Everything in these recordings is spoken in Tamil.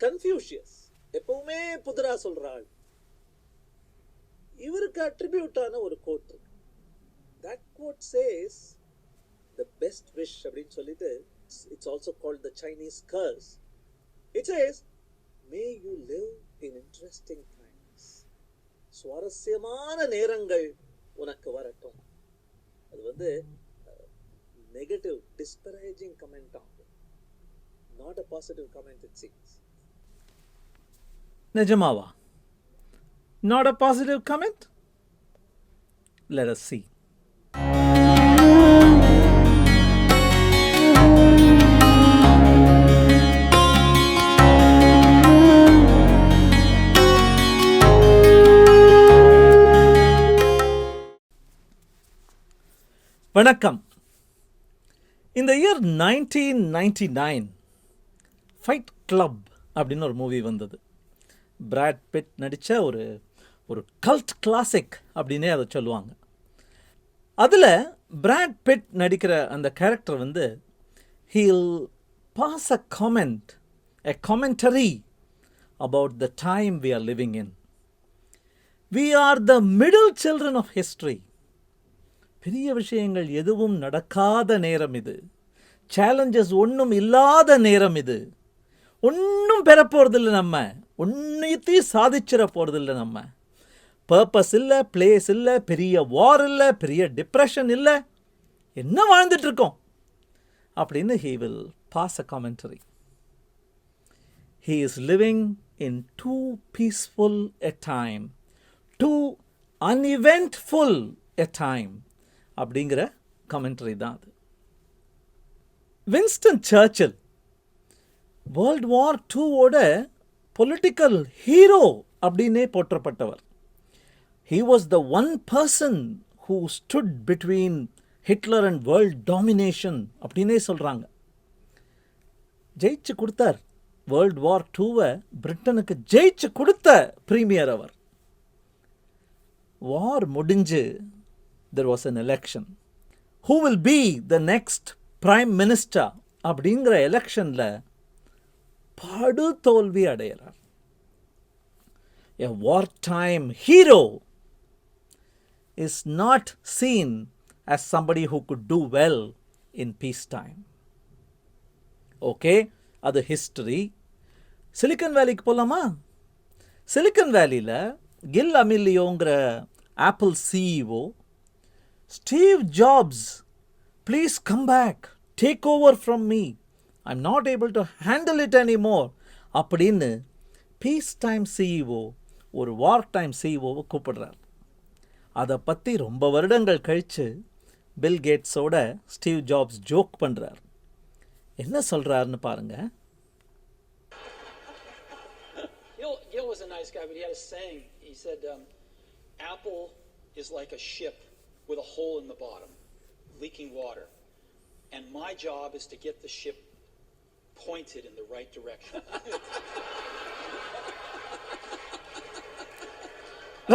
கன்ஃபியூஷியஸ், எப்பவுமே புதிரா சொல்றாள். இவருக்கு அட்ரிபியூட்டான ஒரு கோட் இருக்கு. That quote says the best wish அப்படின்னு சொல்லிட்டு, it's also called the Chinese curse. It says, may you live in interesting times. சுவாரஸ்யமான நேரங்கள் உனக்கு வரட்டும். அது வந்து நெகட்டிவ் டிஸ்பரேஜிங் கமெண்ட் ஆகும், not a positive comment it seems. நிஜமாவா? Not a positive comment? Let us see. வணக்கம். இந்த இயர் 1999 ஃபைட் கிளப் அப்படின்னு ஒரு மூவி வந்தது. பிராட் பிட் நடித்த ஒரு கல்ட் கிளாசிக் அப்படின்னே அதை சொல்லுவாங்க. அதில் பிராட் பிட் நடிக்கிற அந்த கேரக்டர் வந்து he'll pass a commentary about the time we are living in. We are the middle children of history. பெரிய விஷயங்கள் எதுவும் நடக்காத நேரம் இது. சேலஞ்சஸ் ஒன்றும் இல்லாத நேரம் இது. ஒன்றும் பெற போகிறதில்லை, நம்ம ஒன்றையத்தையும் சாதிச்சிட போகிறதில்லை. நம்ம பர்பஸ் இல்லை, பிளேஸ் இல்லை, பெரிய வார் இல்லை, பெரிய டிப்ரெஷன் இல்லை, என்ன வாழ்ந்துட்டுருக்கோம் அப்படின்னு he will pass a commentary. He is living in too peaceful a time, too uneventful a time அப்படிங்கிற கமெண்ட்ரி தான் அது. வின்ஸ்டன் சர்ச்சில் வேர்ல்ட் வார் 2ஓட பொலிட்டிக்கல் ஹீரோ அப்படின்னே போற்றப்பட்டவர். He was the one person who stood between Hitler and world domination அப்படின்னே சொல்கிறாங்க. ஜெயிச்சு கொடுத்தார் வேர்ல்ட் வார் 2வை, பிரிட்டனுக்கு ஜெயிச்சு கொடுத்த பிரீமியர் அவர். வார் முடிஞ்சு there was an election. Who will be the next prime minister அப்படிங்கிற எலெக்ஷனில் படு தோல்வி அடைகிறார். A wartime hero is not seen as somebody who could do well in peacetime. Okay, அது ஹிஸ்டரி. சிலிக்கன் வேலிக்கு போகலாமா? சிலிக்கன் வேலியில் கில் அமிலியோங்கிற Apple CEO, Steve Jobs, please come back, take over from me, I'm not able to handle it anymore அப்படின்னு Peacetime CEO ஒரு Wartime CEOவை கூப்பிடுறார். அதை பற்றி ரொம்ப வருடங்கள் கழித்து பில் கேட்ஸோட ஸ்டீவ் ஜாப்ஸ் ஜோக் பண்ணுறார். என்ன சொல்கிறாருன்னு பாருங்க. Gil was a nice guy, but he had a saying. He said, Apple is like a ship with a hole in the bottom, leaking water. And my job is to get the ship pointed in the right direction.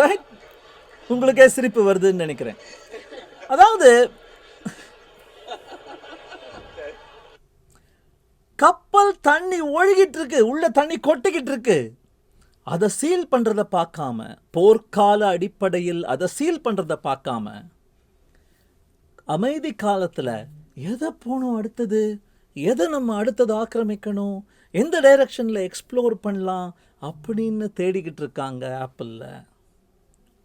Right? உங்களுக்கே சிரிப்பு வருதுன்னு நினைக்கிறேன். அதாவது கப்பல் தண்ணி ஒழுகிட்டு இருக்கு, உள்ள தண்ணி கொட்டிக்கிட்டு இருக்கு. அதை சீல் பண்ணுறதை பார்க்காம, போர்க்கால அடிப்படையில் அதை சீல் பண்ணுறதை பார்க்காம, அமைதி காலத்தில் எதை போகணும் அடுத்தது, எதை நம்ம அடுத்தது ஆக்கிரமிக்கணும், எந்த டைரக்ஷனில் எக்ஸ்ப்ளோர் பண்ணலாம் அப்படின்னு தேடிக்கிட்டு இருக்காங்க ஆப்பிளில்.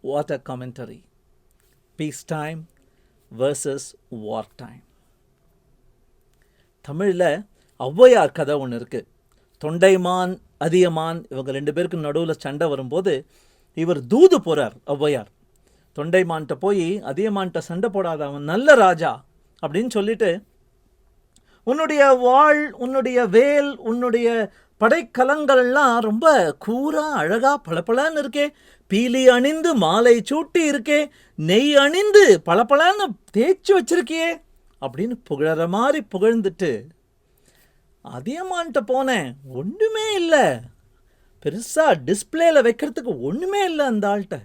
What a commentary. Peace time versus war time. தமிழில் ஔவையார் கதை ஒன்று இருக்குது. தொண்டைமான் அதியமான் இவங்க 2 பேருக்கு நடுவில் சண்டை வரும்போது இவர் தூது போகிறார் ஔவையார். தொண்டைமான்கிட்ட போய் அதியமான்கிட்ட சண்டை போடாத, அவன் நல்ல ராஜா அப்படின்னு சொல்லிட்டு, உன்னுடைய வாள், உன்னுடைய வேல், உன்னுடைய படைக்கலங்கள்லாம் ரொம்ப கூரா அழகா பளபளன்னு இருக்கே, பீலி அணிந்து மாலை சூட்டி இருக்கே, நெய் அணிந்து பளபளன்னு தேய்ச்சி வச்சிருக்கியே அப்படின்னு புகழற மாதிரி புகழ்ந்துட்டு, அதியமான்கிட்ட போனேன், ஒன்றுமே இல்லை, பெருசாக டிஸ்பிளேல வைக்கிறதுக்கு ஒன்றுமே இல்லை அந்த ஆள்கிட்ட.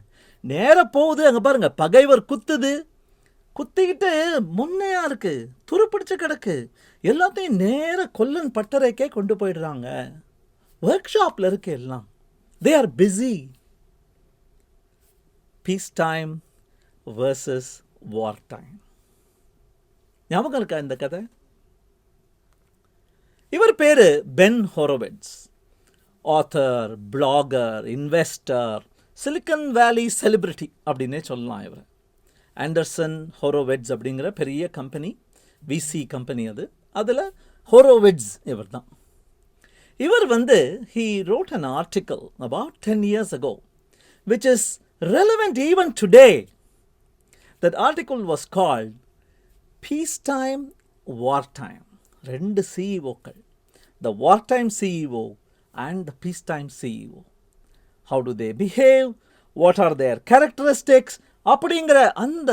நேராக போகுது, அங்கே பாருங்க பகைவர் குத்துது, குத்திக்கிட்டு முன்னையாக இருக்குது, துருப்பிடிச்சு கிடக்கு, எல்லாத்தையும் நேராக கொல்லன் பட்டறைக்கே கொண்டு போயிடுறாங்க ஒர்க் ஷாப்பில் இருக்க எல்லாம் they are busy. Peacetime versus Wartime. ஞாபகம் இருக்கா இந்த கதை? இவர் பேரு Ben Horowitz. Author, blogger, investor, silicon valley celebrity அப்படின்னே சொல்லலாம் இவர். ஆண்டர்சன் ஹொரோவிட்ஸ் அப்படிங்கிற பெரிய கம்பெனி, விசி கம்பெனி அது. அதில் ஹொரோவிட்ஸ் இவர் தான். இவர் he wrote an article about 10 years ago which is relevant even today. That article was called Peacetime, Wartime. ரெண்டு CEOக்கள், the Wartime CEO and the Peacetime CEO. How do they behave? What are their characteristics? அப்படிங்கிற அந்த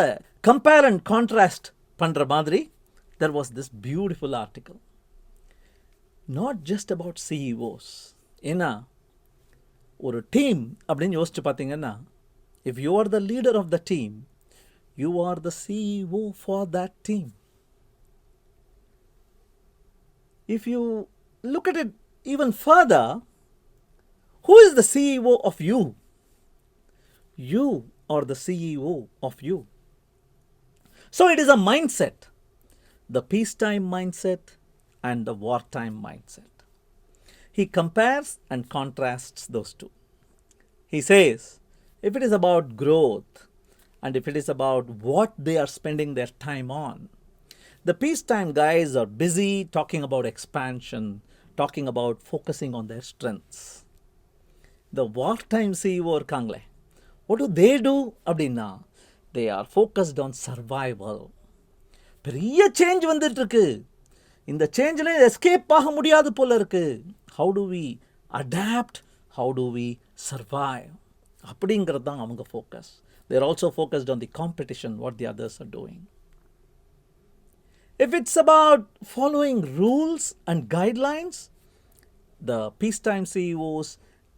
compare and contrast பண்ற மாதிரி there was this beautiful article. Not just about CEOs. ஏன்னா ஒரு டீம் அப்படின்னு யோசிச்சு பார்த்தீங்கன்னா, if you are the leader of the team, you are the CEO for that team. If you look at it even further, who is the CEO of you? You are the CEO of you. So it is a mindset, the peacetime mindset and the wartime mindset. He compares and contrasts those two. He says, if it is about growth and if it is about what they are spending their time on, the peacetime guys are busy talking about expansion, talking about focusing on their strengths. The wartime CEO இருக்காங்களே, what do they do அப்படின்னா, they are focused on survival. பெரிய சேஞ்ச் வந்துட்டு இருக்கு, இந்த சேஞ்சில் எஸ்கேப் ஆக முடியாது போல இருக்கு. How do we adapt? How do we survive? அப்படிங்கிறது தான் அவங்க focus. They are also focused on the competition, what the others are doing. If it's about following rules and guidelines, the peacetime CEOs,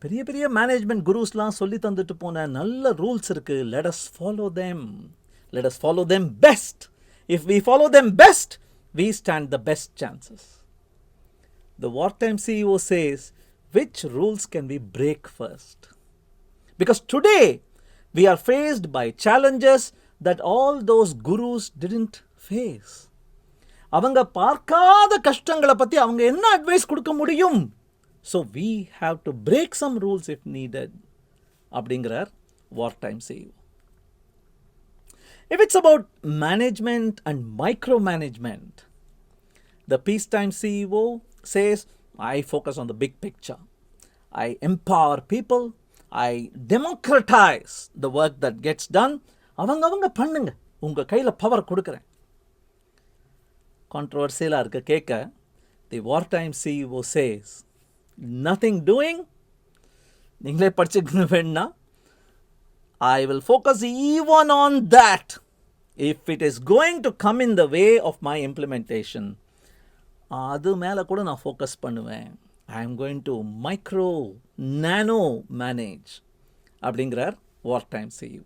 பெரிய பெரிய மேனேஜ்மெண்ட் குருஸ்லாம் சொல்லி தந்துட்டு போன நல்ல ரூல்ஸ் இருக்கு. Let us follow them. Let us follow them best. If we follow them best, we stand the best chances. The wartime CEO says, which rules can we break first? Because today, we are faced by challenges that all those gurus didn't face. அவங்க பார்க்காத கஷ்டங்களை பற்றி அவங்க என்ன அட்வைஸ் கொடுக்க முடியும்? So we have to break some rules if needed. அப்படிங்கிறார் wartime CEO. If it's about management and micromanagement, the peacetime CEO says, I focus on the big picture. I empower people. I democratize the work that gets done. அவங்க பண்ணுங்க, உங்க கையில் பவர் கொடுக்குறேன். கான்ட்ரவர்சியலாக இருக்க கேட்க, the wartime CEO says, nothing doing, நீங்களே படிச்சுக்கணும் வேணும்னா, I will focus even on that. If it is going to come in the way of my implementation, அது மேலே கூட நான் ஃபோக்கஸ் பண்ணுவேன். I am going to nano manage அப்படிங்கிறார் wartime CEO.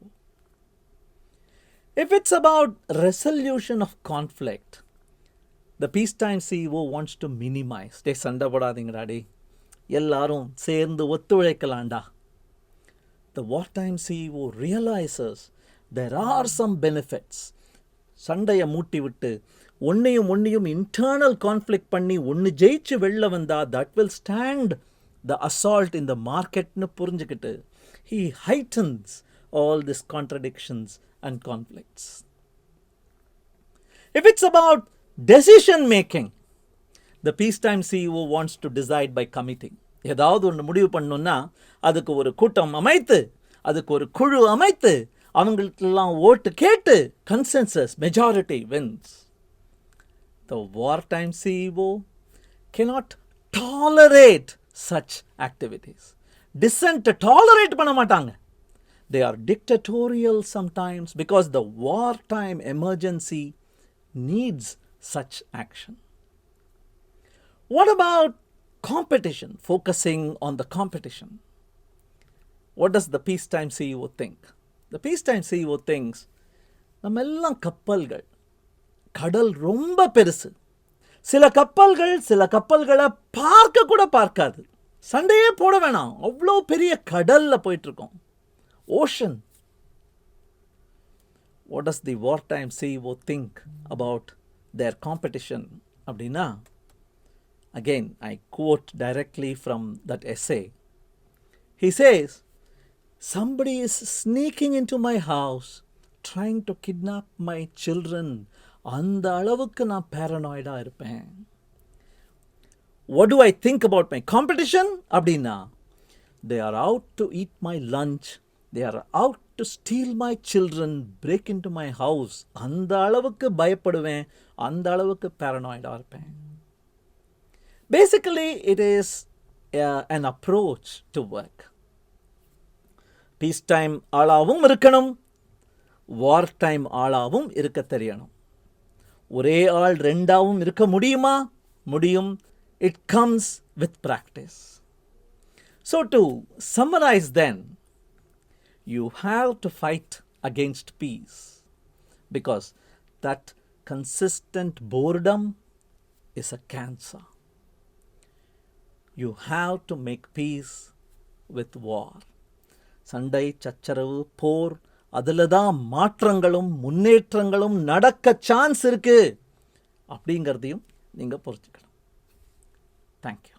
If it's about resolution of conflict, the peacetime CEO wants to minimize. டே சண்டை போடாதீங்கடாடி, எல்லாரும் சேர்ந்து ஒத்துழைக்கலாண்டா. The wartime CEO realizes there are some benefits. சண்டையை மூட்டி விட்டு ஒன்னையும் இன்டர்னல் கான்ஃப்ளிக்ட் பண்ணி ஒன்று ஜெயிச்சு வெளில வந்தா that will stand the assault in the marketனு புரிஞ்சுக்கிட்டு he heightens all these contradictions and conflicts. If it's about decision making, the peacetime CEO wants to decide by committing. ஏதாவது ஒன்று முடிவு பண்ணணும்னா அதுக்கு ஒரு கூட்டம் அமைத்து, அதுக்கு ஒரு குழு அமைத்து, அவங்களுக்கெல்லாம் ஓட்டு கேட்டு consensus majority wins. The wartime CEO cannot tolerate such activities. Dissent tolerate பண்ண மாட்டாங்க. They are dictatorial sometimes because the wartime emergency needs such action. What about competition? Focusing on the competition. What does the peacetime CEO think? The peacetime CEO thinks, நம்ம எல்லாம் கப்பல்கள், கடல் ரொம்ப பெருசு. சில கப்பல்களை பார்க்க கூட பார்க்காது. சண்டையே போட வேணாம், அவ்வளோ பெரிய கடலில் போயிட்டுருக்கோம், ocean. What does the wartime CEO think about their competition அப்படின்னா, again I quote directly from that essay. He says, somebody is sneaking into my house trying to kidnap my children. அந்த அளவுக்கு நான் paranoid-ஆ இருப்பேன். What do I think about my competition? அப்படின்னா, they are out to eat my lunch, they are out to steal my children, break into my house. அந்த அளவுக்கு பயப்படுவேன், அந்த அளவுக்கு paranoid-ஆ இருப்பேன். Basically, it is an approach to work. Peacetime ஆளாவும் இருக்கணும், Wartime ஆளாவும் இருக்க தெரியணும். ஒரே ஆள் ரெண்டாவும் இருக்க முடியுமா? முடியும். It comes with practice. So to summarize then, you have to fight against peace, because that consistent boredom is a cancer. You have to make peace with war. சண்டை, சச்சரவு, போர், அதில் தான் மாற்றங்களும் முன்னேற்றங்களும் நடக்க சான்ஸ் இருக்கு அப்படிங்கிறதையும் நீங்கள் புரிஞ்சுக்கணும். தேங்க்யூ.